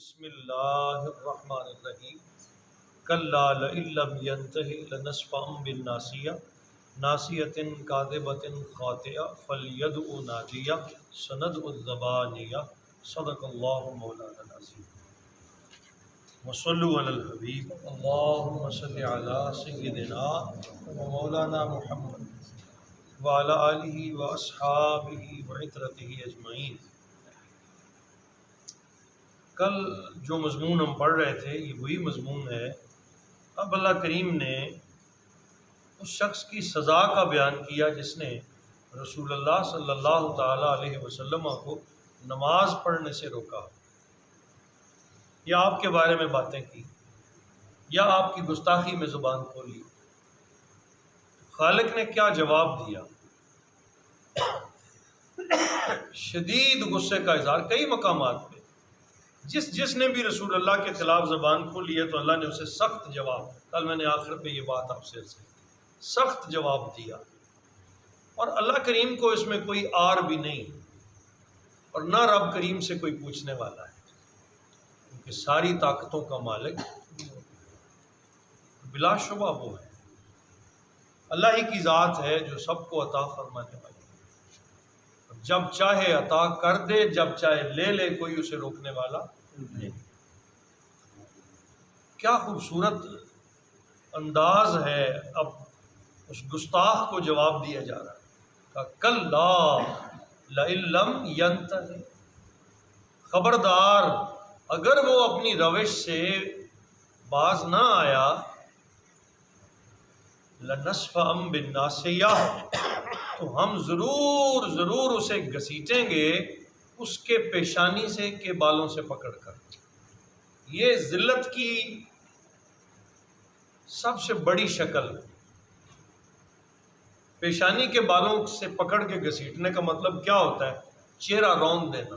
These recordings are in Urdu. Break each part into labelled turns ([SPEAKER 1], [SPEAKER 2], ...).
[SPEAKER 1] بسم اللہ الرحمن الرحیم کلا لئن لم ینتہی لنسفعا بالناصیہ ناصیۃ کاذبۃ خاطئہ فلیدع نادیہ سندع الزبانیہ صدق اللہ مولانا العظیم وصلوا علی الحبیب اللہم صل علی سیدنا و مولانا محمد وعلی آلہ واصحابہ وعترتہ اجمعین۔ کل جو مضمون ہم پڑھ رہے تھے یہ وہی مضمون ہے۔ اب اللہ کریم نے اس شخص کی سزا کا بیان کیا جس نے رسول اللہ صلی اللہ تعالیٰ علیہ وسلم کو نماز پڑھنے سے روکا، یا آپ کے بارے میں باتیں کی، یا آپ کی گستاخی میں زبان کھولی۔ خالق نے کیا جواب دیا؟ شدید غصے کا اظہار کئی مقامات پہ۔ جس نے بھی رسول اللہ کے خلاف زبان کھولی ہے تو اللہ نے اسے سخت جواب، کل میں نے آخر پہ یہ بات آپ سے عرض کی، سخت جواب دیا۔ اور اللہ کریم کو اس میں کوئی آر بھی نہیں، اور نہ رب کریم سے کوئی پوچھنے والا ہے، کیونکہ ساری طاقتوں کا مالک بلا شبہ وہ ہے۔ اللہ ہی کی ذات ہے جو سب کو عطا فرمانے والی، جب چاہے عطا کر دے، جب چاہے لے لے، کوئی اسے روکنے والا نہیں۔ کیا خوبصورت انداز ہے۔ اب اس گستاخ کو جواب دیا جا رہا ہے کہ کلا لئن لم ینتہی، خبردار اگر وہ اپنی روش سے باز نہ آیا، لنسفعا بالناصیہ، تو ہم ضرور اسے گھسیٹیں گے اس کے پیشانی سے کے بالوں سے پکڑ کر۔ یہ ذلت کی سب سے بڑی شکل، پیشانی کے بالوں سے پکڑ کے گھسیٹنے کا مطلب کیا ہوتا ہے؟ چہرہ روند دینا۔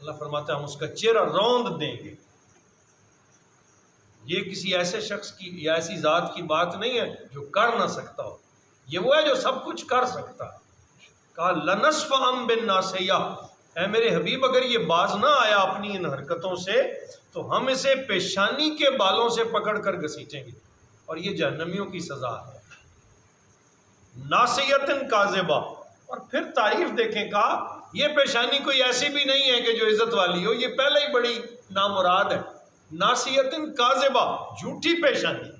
[SPEAKER 1] اللہ فرماتا ہے ہم اس کا چہرہ روند دیں گے۔ یہ کسی ایسے شخص کی یا ایسی ذات کی بات نہیں ہے جو کر نہ سکتا ہو، یہ وہ ہے جو سب کچھ کر سکتا ہے۔ کہا لنسفعا بالناصیہ، اے میرے حبیب اگر یہ باز نہ آیا اپنی ان حرکتوں سے تو ہم اسے پیشانی کے بالوں سے پکڑ کر گھسیٹیں گے، اور یہ جہنمیوں کی سزا ہے۔ ناصیۃ کاذبہ، اور پھر تعریف دیکھیں، کہا یہ پیشانی کوئی ایسی بھی نہیں ہے کہ جو عزت والی ہو، یہ پہلے ہی بڑی نامراد ہے۔ ناصیۃ کاذبہ، جھوٹی پیشانی۔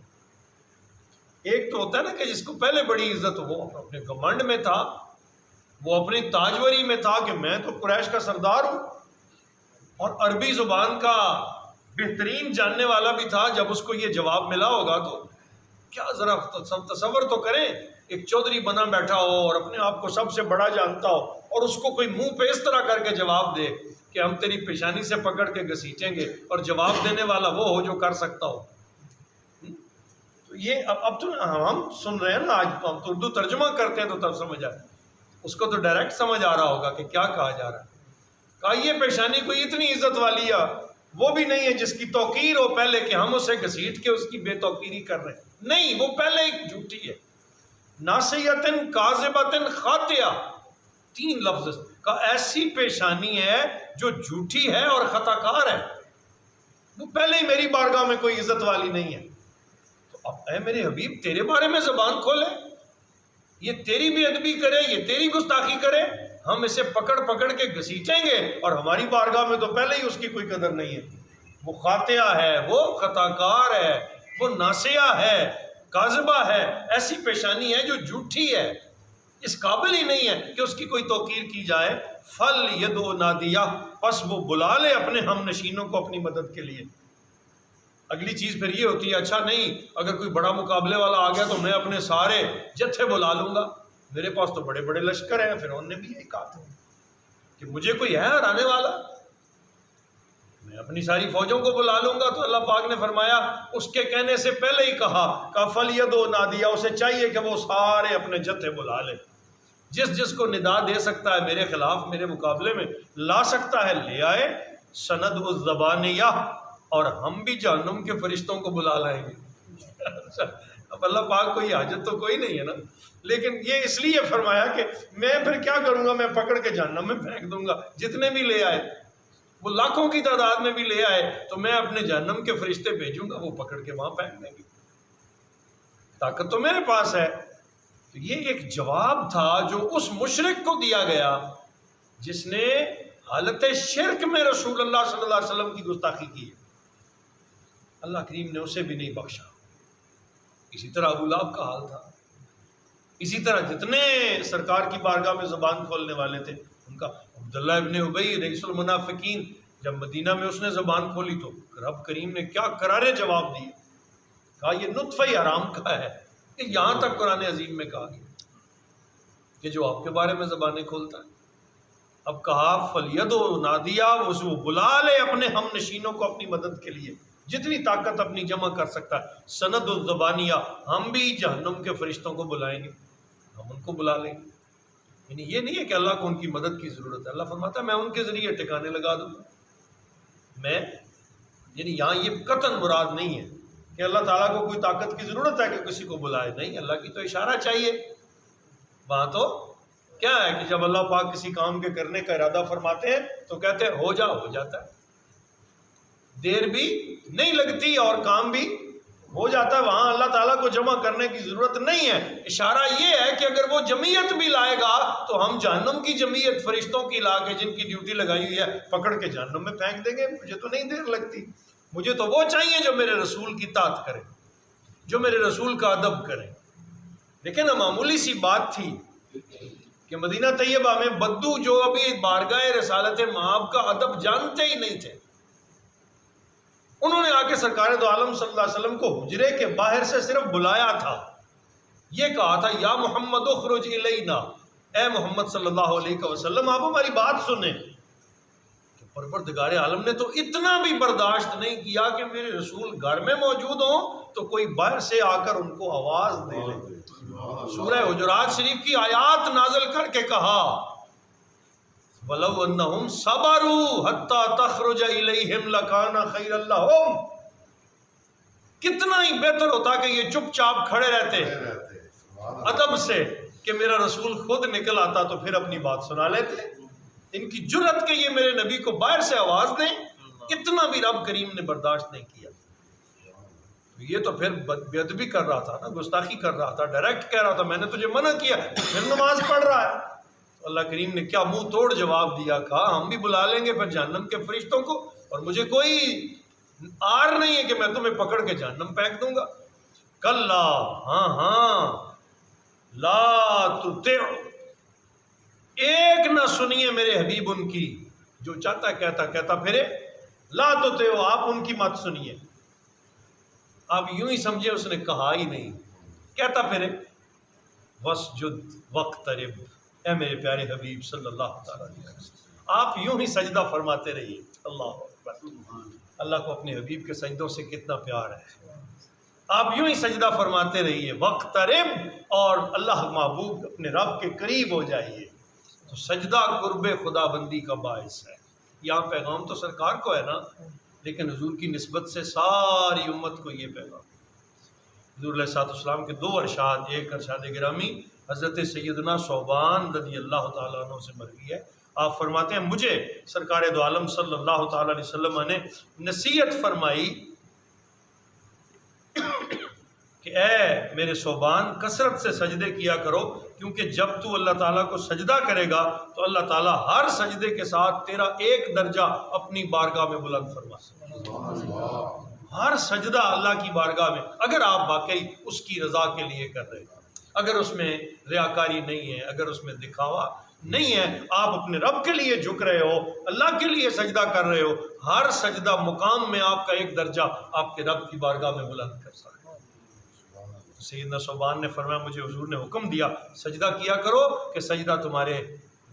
[SPEAKER 1] ایک تو ہوتا ہے نا کہ جس کو پہلے بڑی عزت ہو، وہ اپنے گھمنڈ میں تھا، وہ اپنی تاجوری میں تھا کہ میں تو قریش کا سردار ہوں، اور عربی زبان کا بہترین جاننے والا بھی تھا۔ جب اس کو یہ جواب ملا ہوگا تو کیا، ذرا تصور تو کریں، ایک چودھری بنا بیٹھا ہو اور اپنے آپ کو سب سے بڑا جانتا ہو، اور اس کو کوئی منہ پہ اس طرح کر کے جواب دے کہ ہم تیری پیشانی سے پکڑ کے گھسیٹیں گے، اور جواب دینے والا وہ ہو جو کر سکتا ہو۔ یہ اب تو ہم سن رہے ہیں نا، آج ہم تو اردو ترجمہ کرتے ہیں تو تب سمجھ آئے، اس کو تو ڈائریکٹ سمجھ آ رہا ہوگا کہ کیا کہا جا رہا ہے۔ کہا یہ پیشانی کوئی اتنی عزت والی ہے وہ بھی نہیں ہے جس کی توقیر ہو پہلے کہ ہم اسے گھسیٹ کے اس کی بے توقیری کر رہے ہیں، نہیں، وہ پہلے ہی جھوٹی ہے۔ ناصیۃ کاذبۃ خاطئہ، تین لفظ کا، ایسی پیشانی ہے جو جھوٹی ہے اور خطا کار ہے، وہ پہلے ہی میری بارگاہ میں کوئی عزت والی نہیں ہے۔ تو اب اے میرے حبیب تیرے بارے میں زبان کھولے، یہ تیری بے ادبی کرے، یہ تیری گستاخی کرے، ہم اسے پکڑ کے گھسیٹیں گے، اور ہماری بارگاہ میں تو پہلے ہی اس کی کوئی قدر نہیں ہے۔ وہ خاطئہ ہے، وہ خطا کار ہے، وہ ناصیہ ہے، کاذبہ ہے، ایسی پیشانی ہے جو جھوٹی ہے، اس قابل ہی نہیں ہے کہ اس کی کوئی توقیر کی جائے۔ فلیدع نادیہ، پس وہ بلا لے اپنے ہم نشینوں کو اپنی مدد کے لیے۔ اگلی چیز پھر یہ ہوتی ہے، اچھا نہیں، اگر کوئی بڑا مقابلے والا آ گیا تو میں اپنے سارے جتھے بلا لوں گا، میرے پاس تو بڑے بڑے لشکر ہیں۔ فرعون نے بھی یہی کہا تھا کہ مجھے کوئی ہے ہرانے والا، میں اپنی ساری فوجوں کو بلا لوں گا۔ تو اللہ پاک نے فرمایا، اس کے کہنے سے پہلے ہی کہا کہ فلیدع نادیہ، اسے چاہیے کہ وہ سارے اپنے جتھے بلا لے، جس کو ندا دے سکتا ہے میرے خلاف، میرے مقابلے میں لا سکتا ہے، لے آئے۔ سندع الزبانیہ، اور ہم بھی جہنم کے فرشتوں کو بلا لائیں گے۔ اب اللہ پاک کو یہ حاجت تو کوئی نہیں ہے نا، لیکن یہ اس لیے فرمایا کہ میں پھر کیا کروں گا، میں پکڑ کے جہنم میں پھینک دوں گا جتنے بھی لے آئے۔ وہ لاکھوں کی تعداد میں بھی لے آئے تو میں اپنے جہنم کے فرشتے بھیجوں گا، وہ پکڑ کے وہاں پھینک دیں گے، طاقت تو میرے پاس ہے۔ تو یہ ایک جواب تھا جو اس مشرک کو دیا گیا جس نے حالت شرک میں رسول اللہ صلی اللہ علیہ وسلم کی گستاخی کی ہے، اللہ کریم نے اسے بھی نہیں بخشا۔ اسی طرح ابو لہب کا حال تھا، اسی طرح جتنے سرکار کی بارگاہ میں زبان کھولنے والے تھے ان کا، عبداللہ ابن ابی رئیس المنافقین، جب مدینہ میں اس نے زبان کھولی تو رب کریم نے کیا کرارے جواب دیے، کہا یہ نطفہ حرام کا ہے۔ کہ یہاں تک قرآن عظیم میں کہا گیا کہ جو آپ کے بارے میں زبانیں کھولتا ہے۔ اب کہا فَلْيَدْعُ نَادِيَهُ، اس وہ بلا لے اپنے ہم نشینوں کو اپنی مدد کے لیے، جتنی طاقت اپنی جمع کر سکتا ہے۔ سند الزبانیہ، ہم بھی جہنم کے فرشتوں کو بلائیں گے، ہم ان کو بلا لیں گے۔ یعنی یہ نہیں ہے کہ اللہ کو ان کی مدد کی ضرورت ہے، اللہ فرماتا ہے میں ان کے ذریعے ٹھکانے لگا دوں گا میں۔ یعنی یہاں یہ قطعاً مراد نہیں ہے کہ اللہ تعالیٰ کو کوئی طاقت کی ضرورت ہے کہ کسی کو بلائے، نہیں، اللہ کی تو اشارہ چاہیے۔ وہاں تو کیا ہے کہ جب اللہ پاک کسی کام کے کرنے کا ارادہ فرماتے ہیں تو کہتے ہیں ہو جا، ہو جاتا ہے، دیر بھی نہیں لگتی اور کام بھی ہو جاتا ہے۔ وہاں اللہ تعالیٰ کو جمع کرنے کی ضرورت نہیں ہے۔ اشارہ یہ ہے کہ اگر وہ جمعیت بھی لائے گا تو ہم جہنم کی جمعیت فرشتوں کی لا کے، جن کی ڈیوٹی لگائی ہوئی ہے، پکڑ کے جہنم میں پھینک دیں گے۔ مجھے تو نہیں دیر لگتی، مجھے تو وہ چاہیے جو میرے رسول کی اطاعت کرے، جو میرے رسول کا ادب کرے۔ لیکن معمولی سی بات تھی کہ مدینہ طیبہ میں بدو جو ابھی بارگاہ رسالت مآب کا ادب جانتے ہی نہیں تھے، انہوں نے آ کے سرکار دو عالم صلی اللہ علیہ وسلم کو حجرے کے باہر سے صرف بلایا تھا، یہ کہا تھا یا محمد اخرج الینا، اے محمد صلی اللہ علیہ وسلم آپ ہماری بات سنیں۔ تو پروردگار عالم نے تو اتنا بھی برداشت نہیں کیا کہ میرے رسول گھر میں موجود ہوں تو کوئی باہر سے آ کر ان کو آواز دے لے۔ سورہ حجرات شریف کی آیات نازل کر کے کہا وَلَوْ أَنَّهُمْ صَبَرُوا حَتَّى تَخْرُجَ إِلَيْهِمْ لَكَانَ خَيْرًا لَهُمْ۔ کتنا ہی بہتر ہوتا کہ یہ چپ چاپ کھڑے رہتے ادب سے کہ میرا رسول خود نکل آتا تو پھر اپنی بات سنا لیتے۔ ان کی جرت کہ یہ میرے نبی کو باہر سے آواز دیں، اتنا بھی رب کریم نے برداشت نہیں کیا۔ یہ تو پھر بے ادبی کر رہا تھا نا، گستاخی کر رہا تھا، ڈائریکٹ کہہ رہا تھا میں نے تجھے منع کیا، پھر نماز پڑھ رہا ہے۔ اللہ کریم نے کیا منہ توڑ جواب دیا، کہا ہم بھی بلا لیں گے پھر جہنم کے فرشتوں کو، اور مجھے کوئی آر نہیں ہے کہ میں تمہیں پکڑ کے جہنم پھینک دوں گا۔ کلا، ہاں لا تطع، ایک نہ سنیے میرے حبیب ان کی، جو چاہتا کہتا پھرے، لا تطع، آپ ان کی مت سنیے۔ آپ یوں ہی سمجھے اس نے کہا ہی نہیں، کہتا پھرے۔ وَاسْجُدْ وَاقْتَرِبْ، اے میرے پیارے حبیب صلی اللہ تعالیٰ علیہ وسلم آپ یوں ہی سجدہ فرماتے رہیے۔ اللہ اکبر، اللہ کو اپنے حبیب کے سجدوں سے کتنا پیار ہے۔ آپ یوں ہی سجدہ فرماتے رہیے، وَاقْتَرِبْ، اور اللہ محبوب اپنے رب کے قریب ہو جائیے۔ تو سجدہ قرب خدا بندی کا باعث ہے۔ یہاں پیغام تو سرکار کو ہے نا، لیکن حضور کی نسبت سے ساری امت کو یہ پیغام۔ حضور علیہ السلام کے دو ارشاد، ایک ارشاد گرامی حضرت سیدنا ثوبان رضی اللہ تعالیٰ عنہ سے مروی ہے، آپ فرماتے ہیں مجھے سرکار دو عالم صلی اللہ تعالیٰ علیہ وسلم نے نصیحت فرمائی کہ اے میرے ثوبان کثرت سے سجدے کیا کرو، کیونکہ جب تو اللہ تعالیٰ کو سجدہ کرے گا تو اللہ تعالیٰ ہر سجدے کے ساتھ تیرا ایک درجہ اپنی بارگاہ میں بلند فرما سکتا۔ ہر سجدہ اللہ کی بارگاہ میں، اگر آپ واقعی اس کی رضا کے لیے کر رہے ہیں، اگر اس میں ریاکاری نہیں ہے، اگر اس میں دکھاوا نہیں ہے، آپ اپنے رب کے لیے جھک رہے ہو، اللہ کے لیے سجدہ کر رہے ہو، ہر سجدہ مقام میں آپ کا ایک درجہ آپ کے رب کی بارگاہ میں بلند کر سکتا ہے۔ سیدنا ثوبان نے فرمایا مجھے حضور نے حکم دیا سجدہ کیا کرو کہ سجدہ تمہارے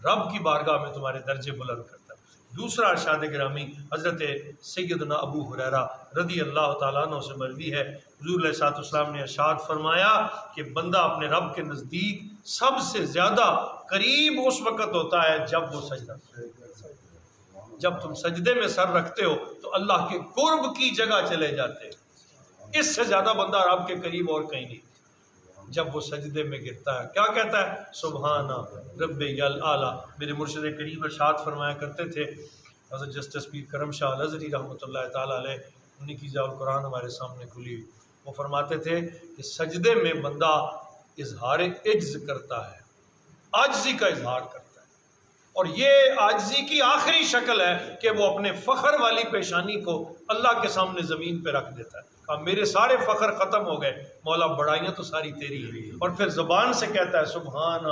[SPEAKER 1] رب کی بارگاہ میں تمہارے درجے بلند کرتا ہے۔ دوسرا ارشاد گرامی حضرت سیدنا ابو ہریرہ رضی اللہ تعالیٰ عنہ سے مروی ہے، حضور علیہ السلام نے ارشاد فرمایا کہ بندہ اپنے رب کے نزدیک سب سے زیادہ قریب اس وقت ہوتا ہے جب وہ سجدہ کرتا ہے۔ جب تم سجدے میں سر رکھتے ہو تو اللہ کے قرب کی جگہ چلے جاتے ہیں، اس سے زیادہ بندہ رب کے قریب اور کہیں نہیں۔ جب وہ سجدے میں گرتا ہے کیا کہتا ہے؟ سبحان ربی الاعلیٰ۔ میرے مرشد کریم ارشاد فرمایا کرتے تھے حضرت جسٹس پیر کرم شاہ الازہری رحمۃ اللہ تعالیٰ علیہ، انہیں کی ضیاء القرآن ہمارے سامنے کھلی ہوئی، وہ فرماتے تھے کہ سجدے میں بندہ اظہار عجز کرتا ہے، عاجزی کا اظہار کرتا ہے، اور یہ عاجزی کی آخری شکل ہے کہ وہ اپنے فخر والی پیشانی کو اللہ کے سامنے زمین پہ رکھ دیتا ہے، کہا میرے سارے فخر ختم ہو گئے مولا، بڑائیاں تو ساری تیری ہیں، اور پھر زبان سے کہتا ہے سبحان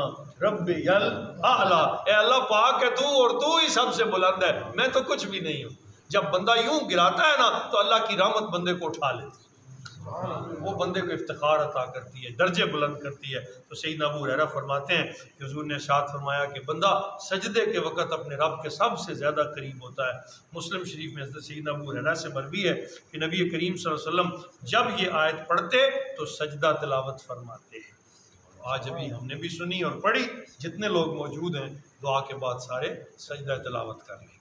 [SPEAKER 1] ربی الاعلیٰ، اے اللہ پاک ہے تو، اور تو ہی سب سے بلند ہے، میں تو کچھ بھی نہیں ہوں۔ جب بندہ یوں گراتا ہے نا تو اللہ کی رحمت بندے کو اٹھا لیتی ہے، وہ بندے کو افتخار عطا کرتی ہے، درجے بلند کرتی ہے۔ تو سیدنا ابو ہریرہ فرماتے ہیں کہ حضور نے ارشاد فرمایا کہ بندہ سجدے کے وقت اپنے رب کے سب سے زیادہ قریب ہوتا ہے۔ مسلم شریف میں حضرت سیدنا ابو ہریرہ سے مروی ہے کہ نبی کریم صلی اللہ علیہ وسلم جب یہ آیت پڑھتے تو سجدہ تلاوت فرماتے ہیں۔ آج ابھی ہم نے بھی سنی اور پڑھی، جتنے لوگ موجود ہیں دعا کے بعد سارے سجدہ تلاوت کر لیں۔